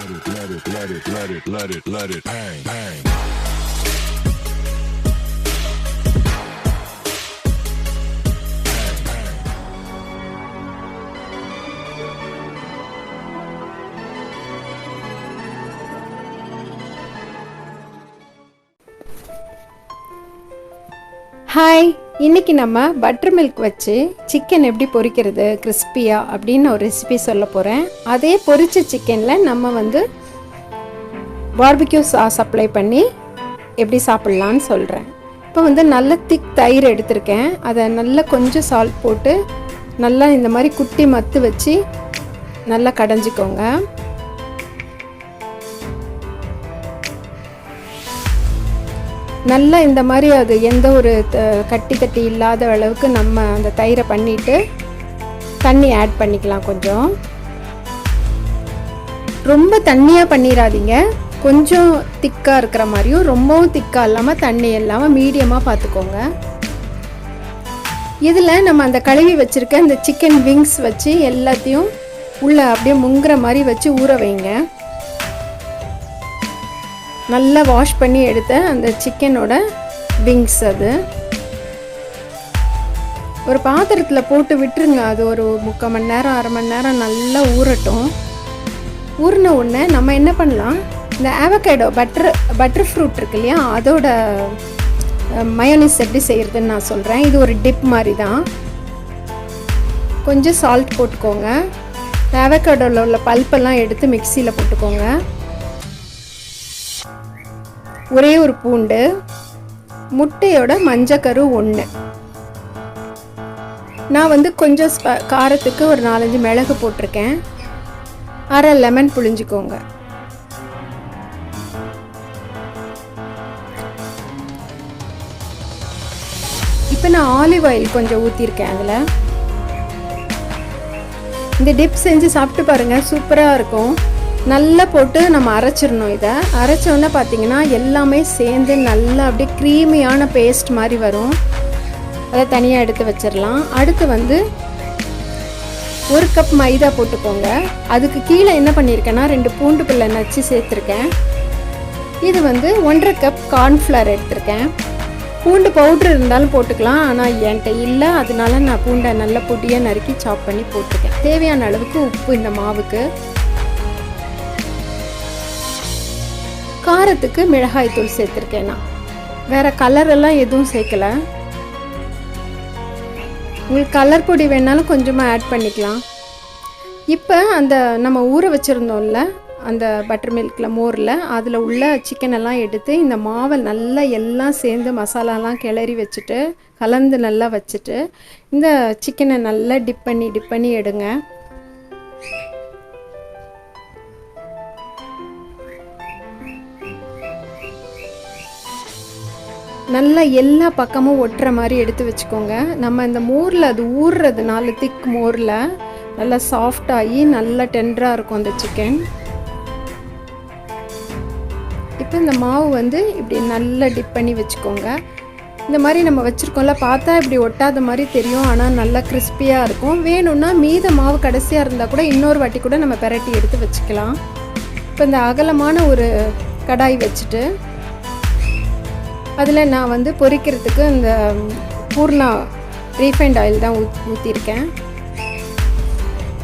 let it bang, bang. Hi, இன்றைக்கி நம்ம butter milk வச்சு சிக்கன் எப்படி பொரிக்கிறது கிறிஸ்பியாக அப்படின்னு ஒரு ரெசிபி சொல்ல போகிறேன். அதே பொரிச்ச சிக்கனில் நம்ம வந்து பார்பிக்யூ சாஸ் அப்ளை பண்ணி எப்படி சாப்பிட்லான்னு சொல்கிறேன். இப்போ வந்து நல்ல திக் தயிர் எடுத்திருக்கேன். அதை நல்லா கொஞ்சம் சால்ட் போட்டு நல்லா இந்த மாதிரி குட்டி மத்து வச்சு நல்லா கடைஞ்சிக்கோங்க. நல்லா இந்த மாதிரி அது எந்த ஒரு கட்டி தட்டி இல்லாத அளவுக்கு நம்ம அந்த தயிரை பண்ணிவிட்டு தண்ணி ஆட் பண்ணிக்கலாம். கொஞ்சம் ரொம்ப தண்ணியாக பண்ணிடாதீங்க, கொஞ்சம் திக்காக இருக்கிற மாதிரியும் ரொம்பவும் திக்காக இல்லாமல் தண்ணி இல்லாமல் மீடியமாக பார்த்துக்கோங்க. இதில் நம்ம அந்த கழுவி வச்சுருக்க இந்த சிக்கன் விங்ஸ் வச்சு எல்லாத்தையும் உள்ளே அப்படியே முங்குற மாதிரி வச்சு ஊற வைங்க. நல்லா வாஷ் பண்ணி எடுத்த அந்த சிக்கனோட விங்ஸ் அது ஒரு பாத்திரத்தில் போட்டு விட்டுருங்க. அது ஒரு 3/4 மணி நேரம் 1/2 மணி நேரம் நல்லா ஊறட்டும். ஊறின உடனே நம்ம என்ன பண்ணலாம், இந்த ஆவகாடோ பட்டர் ஃப்ரூட் இருக்கு இல்லையா, அதோட மயோனிஸ் எப்படி செய்கிறதுன்னு நான் சொல்கிறேன். இது ஒரு டிப் மாதிரி தான். கொஞ்சம் சால்ட் போட்டுக்கோங்க. ஆவகாடோவில் உள்ள பல்பெல்லாம் எடுத்து மிக்சியில் போட்டுக்கோங்க. ஒரே ஒரு பூண்டு, முட்டையோட மஞ்சக்கரு 1. நான் வந்து கொஞ்சம் காரத்துக்கு ஒரு 4-5 மிளகு போட்டிருக்கேன். 1/2 லெமன் புழிஞ்சிக்கோங்க. இப்போ நான் ஆலிவ் ஆயில் கொஞ்சம் ஊற்றிருக்கேன். அதில் இந்த டிப் செஞ்சு சாப்பிட்டு பாருங்கள், சூப்பராக இருக்கும். நல்லா போட்டு நம்ம அரைச்சிடணும். இதை அரைச்சோன்னே பார்த்தீங்கன்னா எல்லாமே சேர்ந்து நல்லா அப்படியே க்ரீமியான பேஸ்ட் மாதிரி வரும். அதை தனியாக எடுத்து வச்சிடலாம். அடுத்து வந்து 1 கப் மைதா போட்டுக்கோங்க. அதுக்கு கீழே என்ன பண்ணியிருக்கேன்னா 2 பூண்டு பல்லை நச்சு சேர்த்துருக்கேன். இது வந்து 1/2 கப் கார்ன்ஃப்ளவர் எடுத்திருக்கேன். பூண்டு பவுட்ரு இருந்தாலும் போட்டுக்கலாம், ஆனால் என்கிட்ட இல்லை, அதனால நான் பூண்டை நல்லா பொடியாக நறுக்கி சாப் பண்ணி போட்டிருக்கேன். தேவையான அளவுக்கு உப்பு இந்த மாவுக்கு. காரத்துக்கு மிளகாய் தூள் சேர்த்துருக்கேன். நான் வேறு கலரெல்லாம் எதுவும் சேர்க்கலை. உங்களுக்கு கலர் பொடி வேணாலும் கொஞ்சமாக ஆட் பண்ணிக்கலாம். இப்போ அந்த நம்ம ஊற வச்சுருந்தோம்ல அந்த பட்டர் மில்கில் மோரில், அதில் உள்ள சிக்கனெல்லாம் எடுத்து இந்த மாவை நல்லா எல்லாம் சேர்ந்து மசாலாலாம் கிளறி வச்சுட்டு கலந்து நல்லா வச்சுட்டு இந்த சிக்கனை நல்லா டிப் பண்ணி எடுங்க. நல்லா எல்லா பக்கமும் ஒட்டுற மாதிரி எடுத்து வச்சுக்கோங்க. நம்ம இந்த மோரில் அது ஊறுறதுனால திக் மோரில் நல்லா சாஃப்டாகி நல்லா டெண்டராக இருக்கும் அந்த சிக்கன். இப்போ இந்த மாவு வந்து இப்படி நல்லா டிப் பண்ணி வச்சுக்கோங்க. இந்த மாதிரி நம்ம வச்சுருக்கோம்ல, பார்த்தா இப்படி ஒட்டாத மாதிரி தெரியும், ஆனால் நல்லா கிறிஸ்பியாக இருக்கும். வேணும்னா மீத மாவு கடைசியாக இருந்தால் கூட இன்னொரு வாட்டி கூட நம்ம பெரட்டி எடுத்து வச்சுக்கலாம். இப்போ இந்த அகலமான ஒரு கடாய் வச்சுட்டு அதில் நான் வந்து பொரிக்கிறதுக்கு இந்த பூர்ணா ரீஃபைண்ட் ஆயில் தான் ஊற்றிருக்கேன்.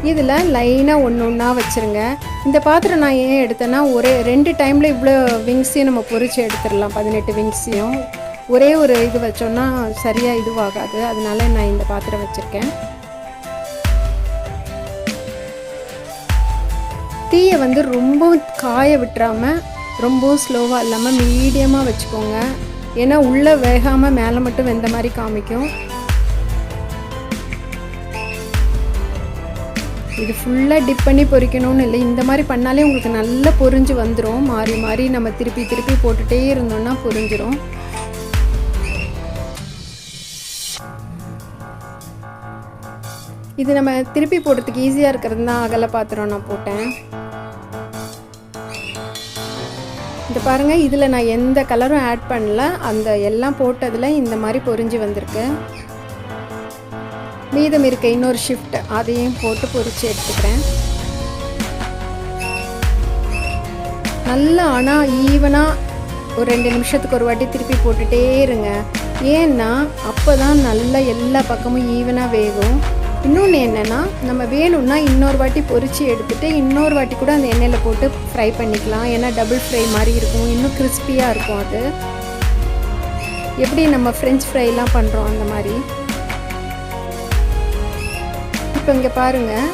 இதில் லைனாக ஒன்றா வச்சுருங்க. இந்த பாத்திரம் நான் ஏன் எடுத்தேன்னா, ஒரே 2 டைமில் இவ்வளோ விங்ஸையும் நம்ம பொரித்து எடுத்துடலாம். 18 விங்ஸையும் ஒரே ஒரு இது வச்சோன்னா சரியாக இதுவாகாது, அதனால நான் இந்த பாத்திரம் வச்சுருக்கேன். தீயை வந்து ரொம்ப காய விட்டுறாமல் ரொம்பவும் ஸ்லோவாக இல்லாமல் மீடியமாக வச்சுக்கோங்க. ஏன்னா உள்ளே வேகாமல் மேலே மட்டும் வெந்த மாதிரி காமிக்கும். இது ஃபுல்லாக டிப் பண்ணி பொரிக்கணும்னு இல்லை, இந்த மாதிரி பண்ணாலே உங்களுக்கு நல்லா பொரிஞ்சு வந்துடும். மாறி மாறி நம்ம திருப்பி போட்டுகிட்டே இருந்தோம்னா பொரிஞ்சிரும். இது நம்ம திருப்பி போடுறதுக்கு ஈஸியாக இருக்கிறது தான் அகல பாத்திரம் நான் போட்டேன். இந்த பாருங்கள், இதில் நான் எந்த கலரும் ஆட் பண்ணல. அந்த எல்லாம் போட்டதில் இந்த மாதிரி பொரிஞ்சு வந்திருக்கு. மீதம் இருக்க இன்னொரு ஷிஃப்ட் அதையும் போட்டு பொரித்து எடுத்துக்கிறேன். நல்லா ஆனால் ஈவனாக ஒரு 2 நிமிஷத்துக்கு ஒரு வாட்டி திருப்பி போட்டுகிட்டே இருங்க. ஏன்னா அப்போ தான் நல்லா எல்லா பக்கமும் ஈவனாக வேகும். இன்னொன்று என்னென்னா, நம்ம வேணும்னா இன்னொரு வாட்டி பொரித்து எடுத்துகிட்டு இன்னொரு வாட்டி கூட அந்த எண்ணெயில் போட்டு ஃப்ரை பண்ணிக்கலாம். ஏன்னா டபுள் ஃப்ரை மாதிரி இருக்கும், இன்னும் கிறிஸ்பியாக இருக்கும். அது எப்படி நம்ம ஃப்ரெஞ்ச் ஃப்ரைலாம் பண்ணுறோம் அந்த மாதிரி. இப்போ இங்கே பாருங்கள்,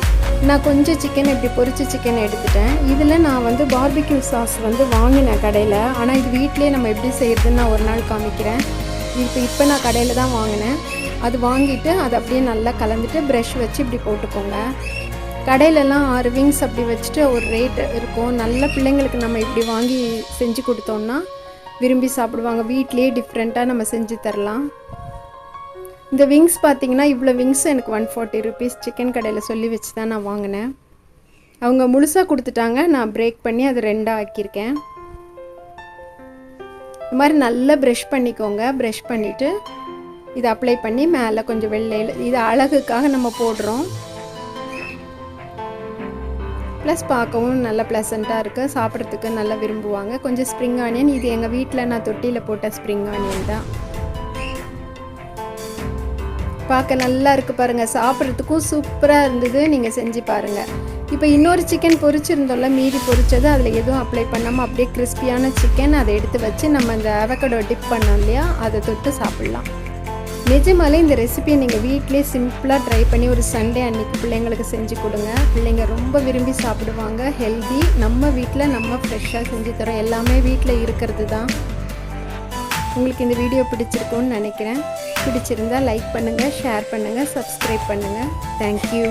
நான் கொஞ்சம் சிக்கன் இப்படி பொரிச்ச சிக்கன் எடுத்துட்டேன். இதில் நான் வந்து பார்பிக்யூ சாஸ் வந்து வாங்கினேன் கடையில். ஆனால் இது வீட்டிலே நம்ம எப்படி செய்கிறதுன்னு நான் ஒரு நாள் காமிக்கிறேன். இப்போ நான் கடையில் தான் வாங்கினேன். அது வாங்கிட்டு அதை அப்படியே நல்லா கலந்துட்டு ப்ரஷ் வச்சு இப்படி போட்டுக்கோங்க. கடையிலலாம் 6 விங்ஸ் அப்படி வச்சுட்டு ஒரு ரேட் இருக்கும். நல்ல பிள்ளைங்களுக்கு நம்ம இப்படி வாங்கி செஞ்சு கொடுத்தோம்னா விரும்பி சாப்பிடுவாங்க. வீட்லேயே டிஃப்ரெண்ட்டாக நம்ம செஞ்சு தரலாம். இந்த விங்ஸ் பார்த்திங்கன்னா இவ்வளோ விங்ஸ் எனக்கு 140 ருபீஸ் சிக்கன் கடையில் சொல்லி வச்சு தான் நான் வாங்கினேன். அவங்க முழுசாக கொடுத்துட்டாங்க, நான் பிரேக் பண்ணி அதை 2 ஆக்கியிருக்கேன். இந்த மாதிரி நல்லா ப்ரஷ் பண்ணிக்கோங்க. ப்ரஷ் பண்ணிவிட்டு இதை அப்ளை பண்ணி மேலே கொஞ்சம் வெள்ளையில், இது அழகுக்காக நம்ம போடுறோம். ப்ளஸ் பார்க்கவும் நல்லா ப்ளசண்ட்டாக இருக்குது, சாப்பிட்றதுக்கு நல்லா விரும்புவாங்க. கொஞ்சம் ஸ்ப்ரிங் ஆனியன், இது எங்கள் வீட்டில் நான் தொட்டியில் போட்ட ஸ்ப்ரிங் ஆனியன் தான். பார்க்க நல்லா இருக்குது பாருங்கள், சாப்பிட்றதுக்கும் சூப்பராக இருந்தது. நீங்கள் செஞ்சு பாருங்கள். இப்போ இன்னொரு சிக்கன் பொரிச்சிருந்தோம்ல, மீறி பொரிச்சது, அதில் எதுவும் அப்ளை பண்ணாமல் அப்படியே கிறிஸ்பியான சிக்கன் அதை எடுத்து வச்சு நம்ம இந்த அவகேடோ டிப் பண்ணோம் இல்லையா, அதை தொட்டு சாப்பிட்லாம். நிஜமாலே இந்த ரெசிபியை நீங்கள் வீட்டிலே சிம்பிளாக ட்ரை பண்ணி ஒரு சண்டே அன்றைக்கி பிள்ளைங்களுக்கு செஞ்சு கொடுங்க. பிள்ளைங்க ரொம்ப விரும்பி சாப்பிடுவாங்க. ஹெல்தி, நம்ம வீட்டில் நம்ம ஃப்ரெஷ்ஷாக செஞ்சு தரோம். எல்லாமே வீட்டில் இருக்கிறது தான். உங்களுக்கு இந்த வீடியோ பிடிச்சிருக்கும்னு நினைக்கிறேன். பிடிச்சிருந்தால் லைக் பண்ணுங்கள், ஷேர் பண்ணுங்கள், சப்ஸ்கிரைப் பண்ணுங்கள். தேங்க்யூ.